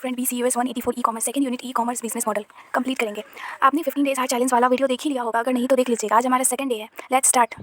Friend BCOS184 e commerce second unit e commerce business model complete करेंगे। आपने 15 days hard challenge वाला video देख ही लिया होगा, अगर नहीं तो देख लीजिएगा। आज हमारा सेकंड डे है। Let's start.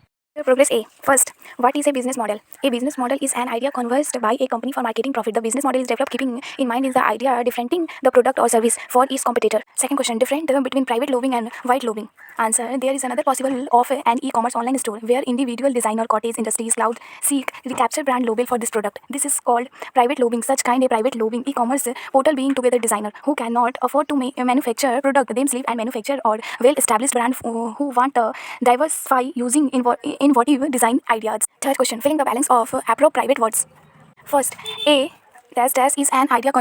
Progress A. First, what is a business model? A business model is an idea conceived by a company for marketing profit. The business model is developed keeping in mind is the idea differentiating the product or service for its competitor. Second question, different between private labeling and white labeling. Answer, there is another possible of an e-commerce online store where individual designer, cottage industries, cloud seek recapture brand label for this product. This is called private labeling. Such kind a private labeling e-commerce portal being together designer who cannot afford to manufacture product themselves and manufacture or well-established brand who want to diversify using innovative design ideas. Third question, filling the balance of appropriate private words. First, A dash is an idea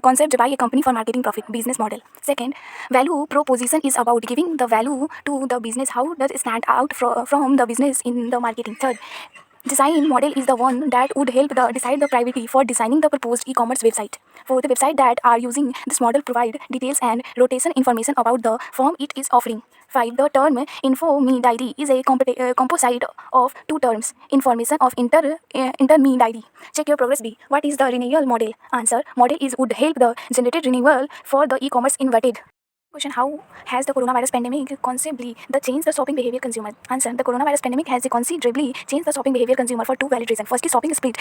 concept by a company for marketing profit business model. Second, value proposition is about giving the value to the business. How does it stand out from the business in the marketing? Third, design model is the one that would help decide the priority for designing the proposed e-commerce website. For the website that are using this model provide details and rotation information about the firm it is offering. 5. The term info me diary is a composite of two terms. Information of inter me diary. Check your progress B. What is the renewal model? Answer. Model is would help the generated renewal for the e-commerce inverted. Question, how has the coronavirus pandemic considerably changed the shopping behavior consumer? Answer, the coronavirus pandemic has considerably changed the shopping behavior consumer for two valid reasons. Firstly, shopping speed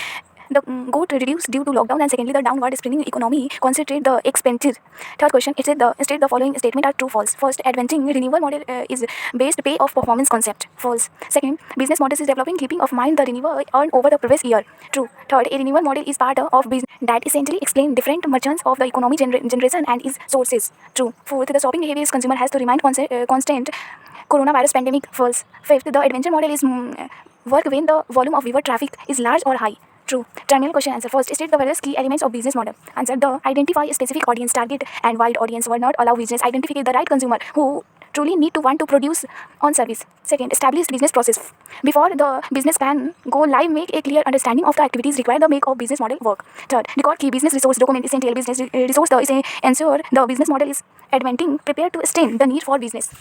got reduced due to lockdown, and secondly, the downward springing economy concentrated the expenses. Third question, it said the following statement are true false. First, advancing renewal model is based pay of performance concept. False. Second, business model is developing keeping of mind the renewal earned over the previous year. True. Third, a renewal model is part of business that essentially explain different merchants of the economy generation and its sources. True. Fourth, the shopping behavior consumer has to remain constant. Coronavirus pandemic. False. Fifth, the adventure model is work when the volume of viewer traffic is large or high. True. Terminal question answer. First, state the various key elements of business model. Answer, the identify specific audience, target and wide audience were not allow business identify the right consumer who truly need to want to produce on service. Second, establish business process. Before the business can go live, make a clear understanding of the activities required to make of business model work. Third, record key business resource, document essential business resource ensure the business model is advancing, prepared to extend the need for business.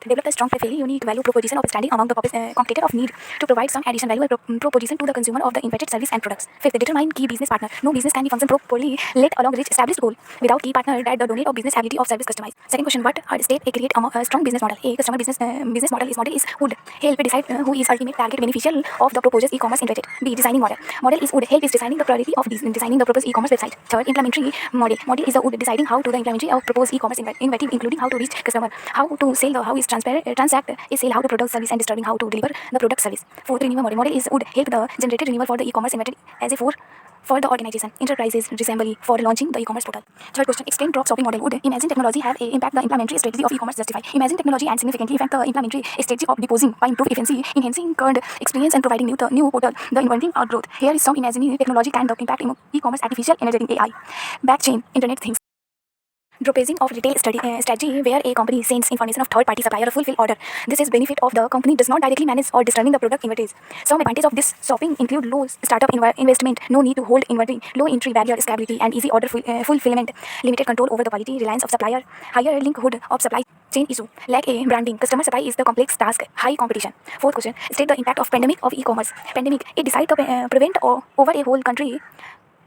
Develop a strong, fairly unique value proposition of standing among the competitor of need to provide some additional value proposition to the consumer of the invented service and products. Fifth, determine key business partner. No business can be function properly let along reach established goal without key partner that the donate of business ability of service customized. Second question, what are state a create a strong business model? A customer business model is would help decide who is ultimate target beneficial of the proposed e-commerce invented. B, designing model. Model is would help is designing the priority of designing the proposed e-commerce website. Third, implementary model. Model is the would deciding how to the implementary of proposed e-commerce inventive, including how to reach customer, how to sell the how is transact is sell how to product service and disturbing how to deliver the product service. Fourth, renewal model. Model is would help the generated renewal for the e-commerce invented as a for the organization. Enterprises reasonably for launching the e-commerce portal. Third question, extend drop shopping model. Would imagine technology have a impact the implementary strategy of e-commerce justify? Imagine technology and significantly affect the implementary strategy of deposing by improve efficiency, enhancing current experience and providing new portal, the inventing our growth. Here is some imagining technology can impact e-commerce artificial energy AI, backchain, internet things. Dropping of retail strategy where a company sends information of third-party supplier a fulfill order. This is benefit of the company does not directly manage or disturbing the product inventories. Some advantage of this shopping include low startup investment, no need to hold inventory, low entry barrier scalability and easy order fulfillment, limited control over the quality, reliance of supplier, higher linkhood of supply chain issue, lack a branding, customer supply is the complex task, high competition. Fourth question, state the impact of pandemic of e-commerce. Pandemic, it decide to prevent over a whole country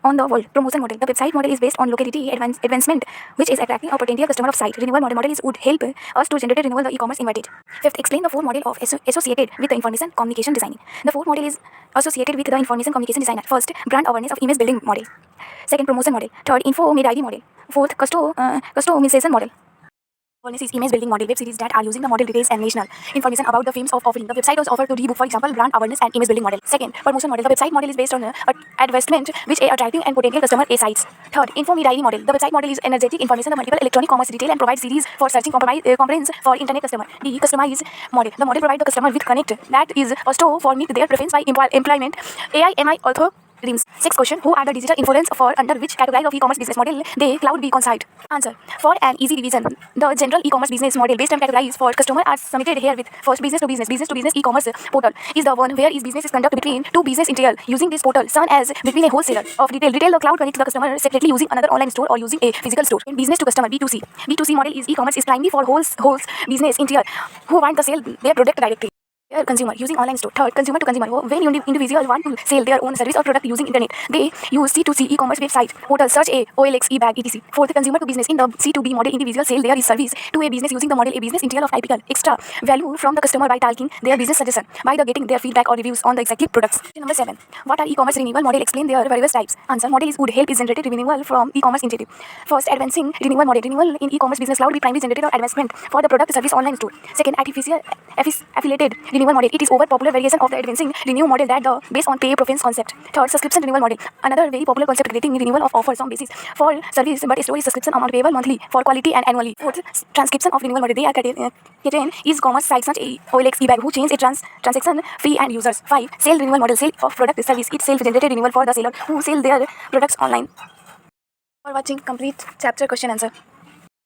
on the world. Promotion model. The website model is based on locality advancement, which is attracting a potential customer of site. Renewal model is would help us to generate renewal the e-commerce inverted. Fifth, explain the four model of associated with the information communication designing. The fourth model is associated with the information communication designer. First, brand awareness of image building model. Second, promotion model. Third, info mid ID model. Fourth, customization model. Awareness is image building model web series that are using the model details and national information about the films of offering. The website was offered to rebook, for example, brand awareness and image building model. Second, promotion model. The website model is based on advertisement which are attracting and potential customer a sites. Third, info mid ID model. The website model is energetic information the multiple electronic commerce retail and provide series for searching components for internet customer. D, customized model. The model provide the customer with connect that is a store for meet their preference by employment. AI author. Sixth question, who are the digital influence for under which category of e-commerce business model they cloud be considered? Answer, for an easy division, the general e-commerce business model based on categories for customer are submitted here with first business to business e-commerce portal is the one where is business is conducted between two business interior using this portal served as between a wholesaler of retail the cloud connects the customer separately using another online store or using a physical store. And business to customer B2C model is e-commerce is primarily for whole business interior who want to sell their product directly. consumer using online store. Third, consumer to consumer. When individual want to sell their own service or product using internet, they use C2C e-commerce website, portal, search a OLX, e-bag, etc. Fourth, consumer to business. In the C2B model, individual sell their service to a business using the model a business entail of typical extra value from the customer by talking their business suggestion, by the getting their feedback or reviews on the exact products. Number 7. What are e-commerce renewal model? Explain their various types. Answer. Model is good. Help is generated renewal from e-commerce initiative. First, advancing renewal model. Renewal in e-commerce business cloud be primary generated or advancement for the product service online store. Second, artificial affiliated renewal model. It is over popular variation of the advancing renewal model that the based on pay preference concept. Third, subscription renewal model. Another very popular concept creating renewal of offers on basis for service but storage subscription amount payable monthly for quality and annually. Fourth, transcription of renewal model. They are creating e-commerce sites such as OLX, e-bag who change a transaction fee and users. 5. Sale renewal model. Sale of product service. It self-generated renewal for the seller who sell their products online. For watching complete chapter question answer.